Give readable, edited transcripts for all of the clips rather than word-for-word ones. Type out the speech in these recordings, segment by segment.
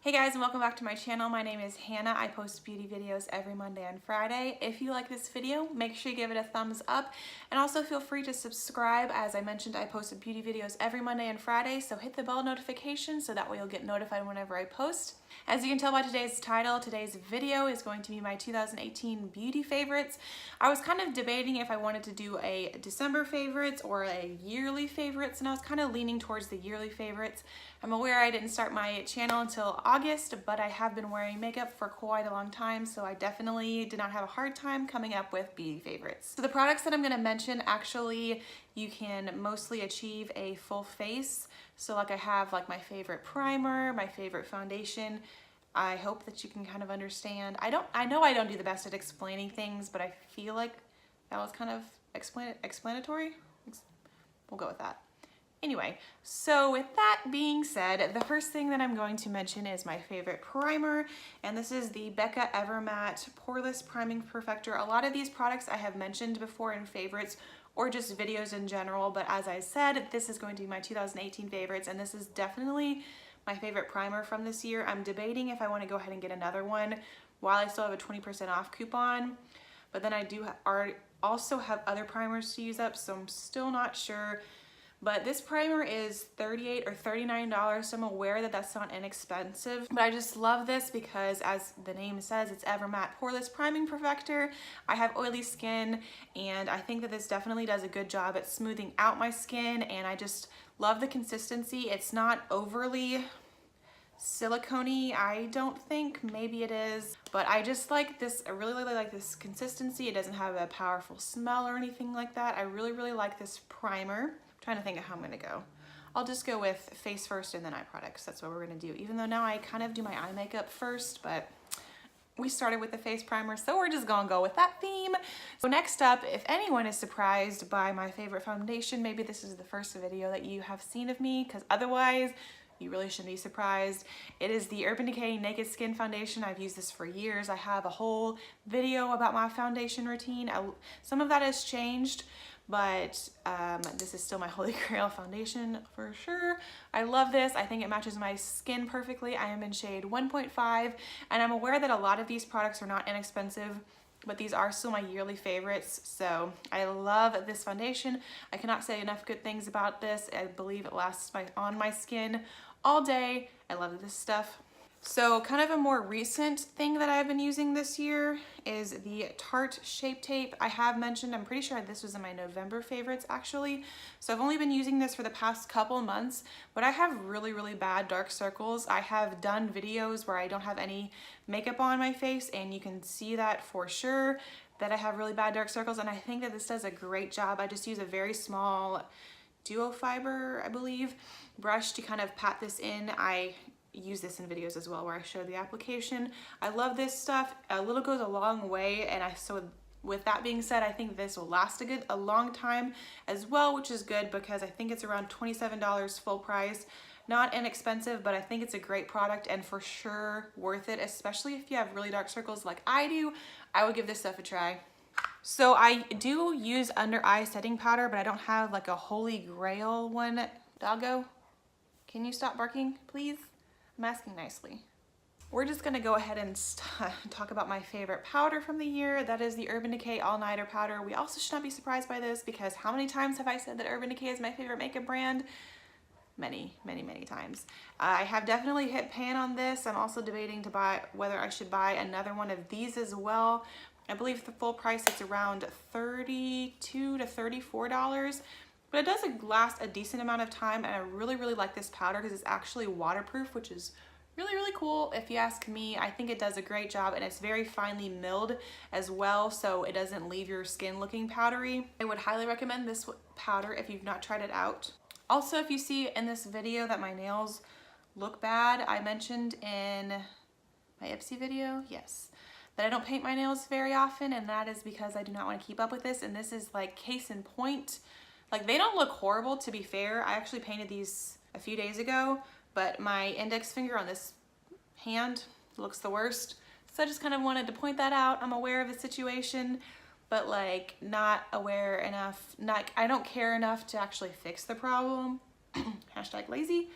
Hey guys, and welcome back to my channel. My name is Hannah. I post beauty videos every Monday and Friday. If you like this video, make sure you give it a thumbs up, and also feel free to subscribe. As I mentioned, I post beauty videos every Monday and Friday, so hit the bell notification so that way you'll get notified whenever I post. As you can tell by today's title, today's video is going to be my 2018 beauty favorites. I was kind of debating if I wanted to do a December favorites or a yearly favorites, and I was kind of leaning towards the yearly favorites. I'm aware I didn't start my channel until August, but I have been wearing makeup for quite a long time, so I definitely did not have a hard time coming up with beauty favorites. So the products that I'm going to mention, actually, you can mostly achieve a full face. So like I have like my favorite primer, my favorite foundation. I hope that you can kind of understand. I know I don't do the best at explaining things, but I feel like that was kind of explanatory. We'll go with that. Anyway, so with that being said, the first thing that I'm going to mention is my favorite primer, and this is the Becca Evermatte Poreless Priming Perfector. A lot of these products I have mentioned before in favorites or just videos in general, but as I said, this is going to be my 2018 favorites, and this is definitely my favorite primer from this year. I'm debating if I want to go ahead and get another one while I still have a 20% off coupon, but then I do also have other primers to use up, so I'm still not sure. But this primer is $38 or $39, so I'm aware that that's not inexpensive. But I just love this because, as the name says, it's Evermatte Poreless Priming Perfector. I have oily skin, and I think that this definitely does a good job at smoothing out my skin, and I just love the consistency. It's not overly silicone-y, I don't think. Maybe it is, but I just like this. I really like this consistency. It doesn't have a powerful smell or anything like that. I really like this primer. Trying to think of how I'm gonna go. I'll just go with face first and then eye products. That's what we're gonna do. Even though now I kind of do my eye makeup first, but we started with the face primer, so we're just gonna go with that theme. So next up, if anyone is surprised by my favorite foundation, maybe this is the first video that you have seen of me, because otherwise you really shouldn't be surprised. It is the Urban Decay Naked Skin Foundation. I've used this for years. I have a whole video about my foundation routine. Some of that has changed, but this is still my holy grail foundation for sure. I love this. I think it matches my skin perfectly. I am in shade 1.5, and I'm aware that a lot of these products are not inexpensive, but these are still my yearly favorites. So I love this foundation. I cannot say enough good things about this. I believe it lasts on my skin all day. I love this stuff. So kind of a more recent thing that I've been using this year is the Tarte Shape Tape. I have mentioned, I'm pretty sure this was in my November favorites actually. So I've only been using this for the past couple months, but I have really bad dark circles. I have done videos where I don't have any makeup on my face, and you can see that for sure that I have really bad dark circles, and I think that this does a great job. I just use a very small duo fiber, I believe, brush to kind of pat this in. I use this in videos as well where I show the application. I love this stuff. A little goes a long way, and so with that being said, I think this will last a long time as well, which is good because I think it's around $27 full price. Not inexpensive, but I think it's a great product and for sure worth it, especially if you have really dark circles like I do. I would give this stuff a try. So I do use under eye setting powder, but I don't have like a holy grail one. Doggo, can you stop barking, please? I'm asking nicely. We're just gonna go ahead and talk about my favorite powder from the year. That is the Urban Decay All Nighter Powder. We also should not be surprised by this because how many times have I said that Urban Decay is my favorite makeup brand? Many times. I have definitely hit pan on this. I'm also debating to buy whether I should buy another one of these as well. I believe the full price is around $32 to $34. But it does last a decent amount of time, and I really like this powder because it's actually waterproof, which is really cool if you ask me. I think it does a great job, and it's very finely milled as well, so it doesn't leave your skin looking powdery. I would highly recommend this powder if you've not tried it out. Also, if you see in this video that my nails look bad, I mentioned in my Ipsy video, yes, that I don't paint my nails very often, and that is because I do not want to keep up with this, and this is like case in point. Like, they don't look horrible, to be fair. I actually painted these a few days ago, but my index finger on this hand looks the worst. So I just kind of wanted to point that out. I'm aware of the situation, but like not aware enough, I don't care enough to actually fix the problem. Hashtag lazy.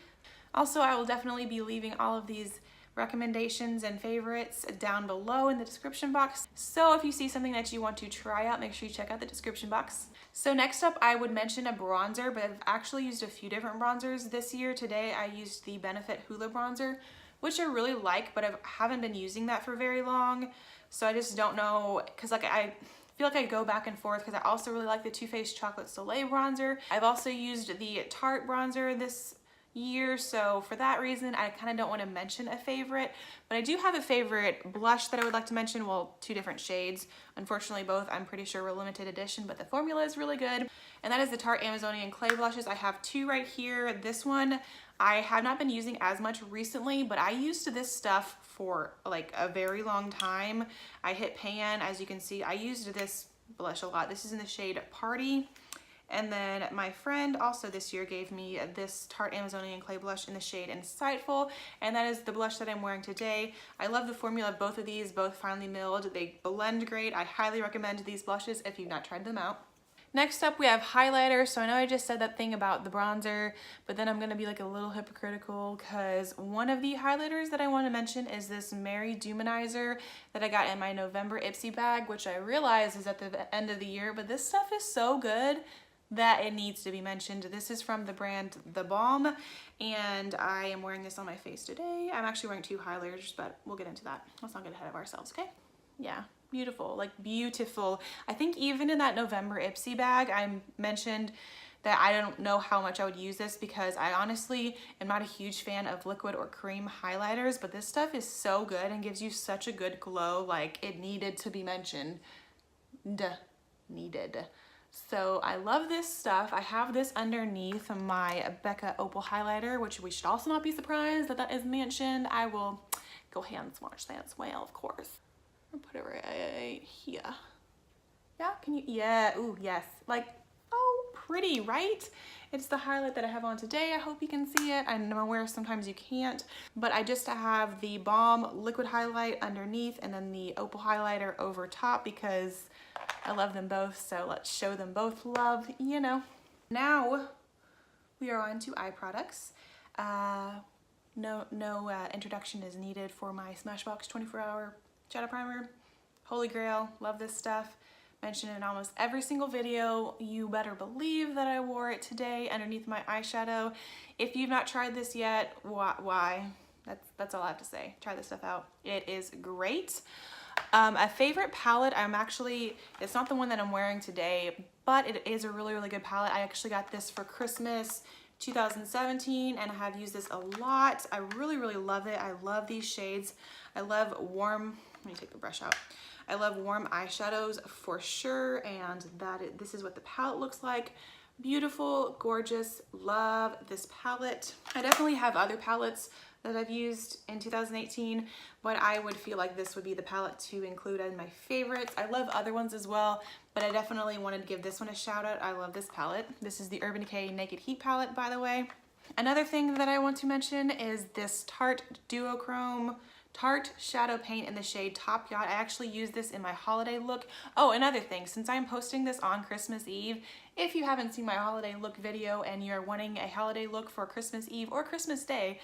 Also, I will definitely be leaving all of these recommendations and favorites down below in the description box. So if you see something that you want to try out, make sure you check out the description box. So next up, I would mention a bronzer, but I've actually used a few different bronzers this year. Today I used the Benefit Hoola bronzer, which I really like, but I haven't been using that for very long. So I just don't know, because like I feel like I go back and forth, because I also really like the Too Faced Chocolate Soleil bronzer. I've also used the Tarte bronzer this year, so for that reason I kind of don't want to mention a favorite, but I do have a favorite blush that I would like to mention. Well, two different shades. Unfortunately, both I'm pretty sure were limited edition, but the formula is really good, and that is the Tarte Amazonian Clay blushes. I have two right here. This one I have not been using as much recently, but I used this stuff for like a very long time. I hit pan, as you can see. I used this blush a lot. This is in the shade Party. And then my friend also this year gave me this Tarte Amazonian Clay blush in the shade Insightful, and that is the blush that I'm wearing today. I love the formula of both of these, both finely milled. They blend great. I highly recommend these blushes if you've not tried them out. Next up, we have highlighter. So I know I just said that thing about the bronzer, but then I'm gonna be like a little hypocritical, because one of the highlighters that I want to mention is this Mary Duminizer that I got in my November Ipsy bag, which I realize is at the end of the year, but this stuff is so good that it needs to be mentioned. This is from the brand The Balm, and I am wearing this on my face today. I'm actually wearing two highlighters, but we'll get into that. Let's not get ahead of ourselves, okay? Yeah, beautiful, like beautiful. I think even in that November Ipsy bag, I mentioned that I don't know how much I would use this, because I honestly am not a huge fan of liquid or cream highlighters, but this stuff is so good and gives you such a good glow. Like, it needed to be mentioned. Needed. So I love this stuff. I have this underneath my Becca Opal highlighter, which we should also not be surprised that that is mentioned. I will go hand swatch that as well, of course. I'll put it right here. Yeah, can you? Yeah, ooh, yes. Like, oh, pretty, right? It's the highlight that I have on today. I hope you can see it. I'm aware sometimes you can't, but I just have the Balm liquid highlight underneath and then the Opal highlighter over top, because I love them both, so let's show them both love, you know. Now we are on to eye products. No introduction is needed for my Smashbox 24-hour shadow primer. Holy grail, love this stuff. Mentioned in almost every single video. You better believe that I wore it today underneath my eyeshadow. If you've not tried this yet, why? That's all I have to say. Try this stuff out. It is great. A favorite palette, it's not the one that I'm wearing today, but it is a really, really good palette. I actually got this for Christmas 2017, and I have used this a lot. I really, really love it. I love these shades. I love warm, let me take the brush out. I love warm eyeshadows for sure, and this is what the palette looks like. Beautiful, gorgeous, love this palette. I definitely have other palettes that I've used in 2018, but I would feel like this would be the palette to include in my favorites. I love other ones as well, but I definitely wanted to give this one a shout out. I love this palette. This is the Urban Decay Naked Heat palette, by the way. Another thing that I want to mention is this Tarte Duochrome Tarte Shadow Paint in the shade Top Yacht. I actually use this in my holiday look. Oh, another thing, since I'm posting this on Christmas Eve, if you haven't seen my holiday look video and you're wanting a holiday look for Christmas Eve or Christmas Day,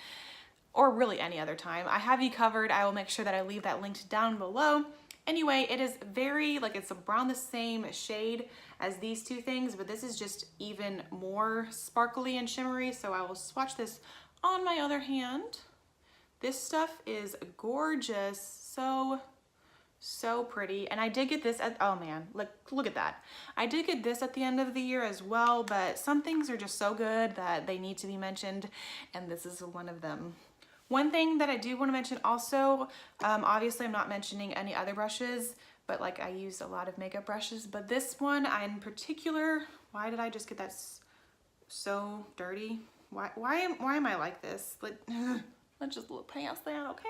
or really any other time, I have you covered. I will make sure that I leave that linked down below. Anyway, it is very, like, it's around the same shade as these two things, but this is just even more sparkly and shimmery, so I will swatch this on my other hand. This stuff is gorgeous, so pretty. And I did get this at, oh man, look at that. I did get this at the end of the year as well, but some things are just so good that they need to be mentioned, and this is one of them. One thing that I do want to mention also, obviously I'm not mentioning any other brushes, but like I used a lot of makeup brushes, but this one in particular, why did I just get that so dirty? Why am I like this? Like, let's just look past that, okay?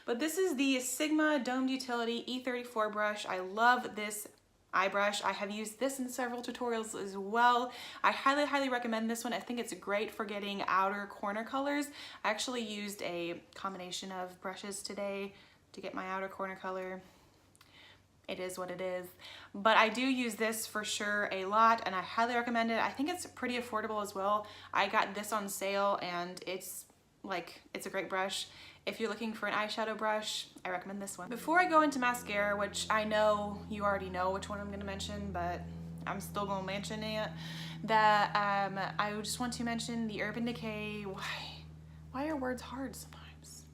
But this is the Sigma Domed Utility E34 brush. I love this eye brush. I have used this in several tutorials as well. I highly, highly recommend this one. I think it's great for getting outer corner colors. I actually used a combination of brushes today to get my outer corner color. It is what it is. But I do use this for sure a lot, and I highly recommend it. I think it's pretty affordable as well. I got this on sale, and it's a great brush. If you're looking for an eyeshadow brush, I recommend this one. Before I go into mascara, which I know you already know which one I'm gonna mention, but I'm still gonna mention it, that I just want to mention the Urban Decay, why are words hard sometimes?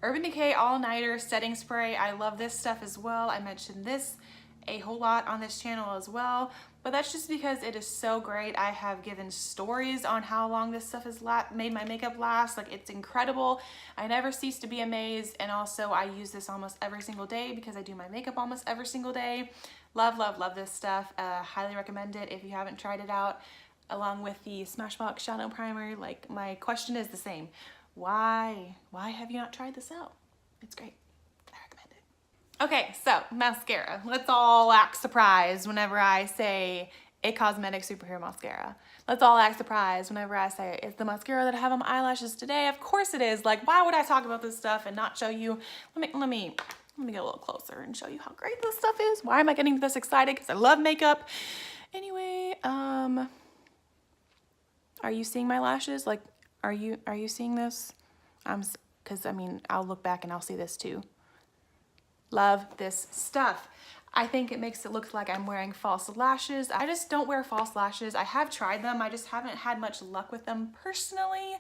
Urban Decay All Nighter Setting Spray. I love this stuff as well. I mentioned this a whole lot on this channel as well, but that's just because it is so great. I have given stories on how long this stuff has made my makeup last. Like, it's incredible. I never cease to be amazed, and also I use this almost every single day because I do my makeup almost every single day. Love, love, love this stuff. Highly recommend it if you haven't tried it out. Along with the Smashbox Shadow Primer, like, my question is the same. Why have you not tried this out? It's great. I recommend it. Okay, so mascara. Let's all act surprised whenever I say a cosmetic superhero mascara. Let's all act surprised whenever I say it's the mascara that I have on my eyelashes today. Of course it is. Like, why would I talk about this stuff and not show you? Let me get a little closer and show you how great this stuff is. Why am I getting this excited? Because I love makeup. Anyway, are you seeing my lashes? Like, are you seeing this? Because I mean, I'll look back and I'll see this too. Love this stuff. I think it makes it look like I'm wearing false lashes. I just don't wear false lashes. I have tried them. I just haven't had much luck with them personally.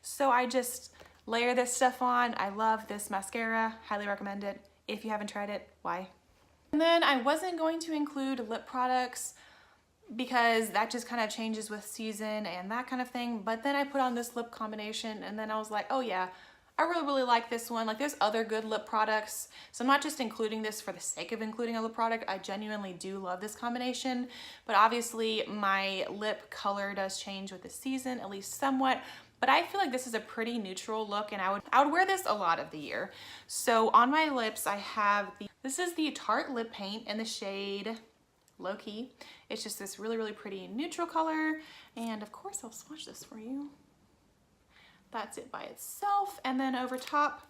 So I just layer this stuff on. I love this mascara. Highly recommend it. If you haven't tried it, why? And then I wasn't going to include lip products because that just kind of changes with season and that kind of thing. But then I put on this lip combination and then I was like, oh yeah, I really, really like this one. Like, there's other good lip products. So I'm not just including this for the sake of including a lip product. I genuinely do love this combination. But obviously my lip color does change with the season, at least somewhat. But I feel like this is a pretty neutral look and I would wear this a lot of the year. So on my lips, I have this is the Tarte Lip Paint in the shade Low Key. It's just this really, really pretty neutral color. And of course I'll swatch this for you. That's it by itself. And then over top,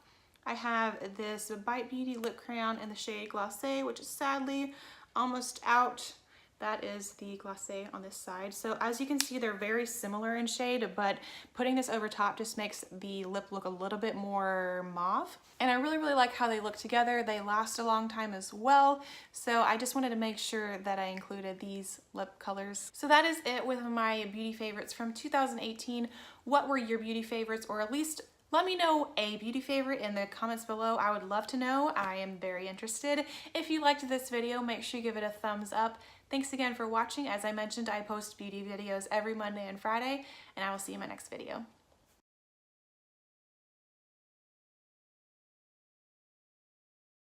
I have this Bite Beauty lip crayon in the shade Glacé, which is sadly almost out. That is the glacé on this side. So as you can see, they're very similar in shade, but putting this over top just makes the lip look a little bit more mauve. And I really, really like how they look together. They last a long time as well. So I just wanted to make sure that I included these lip colors. So that is it with my beauty favorites from 2018. What were your beauty favorites, or at least let me know a beauty favorite in the comments below. I would love to know. I am very interested. If you liked this video, make sure you give it a thumbs up. Thanks again for watching. As I mentioned, I post beauty videos every Monday and Friday, and I will see you in my next video.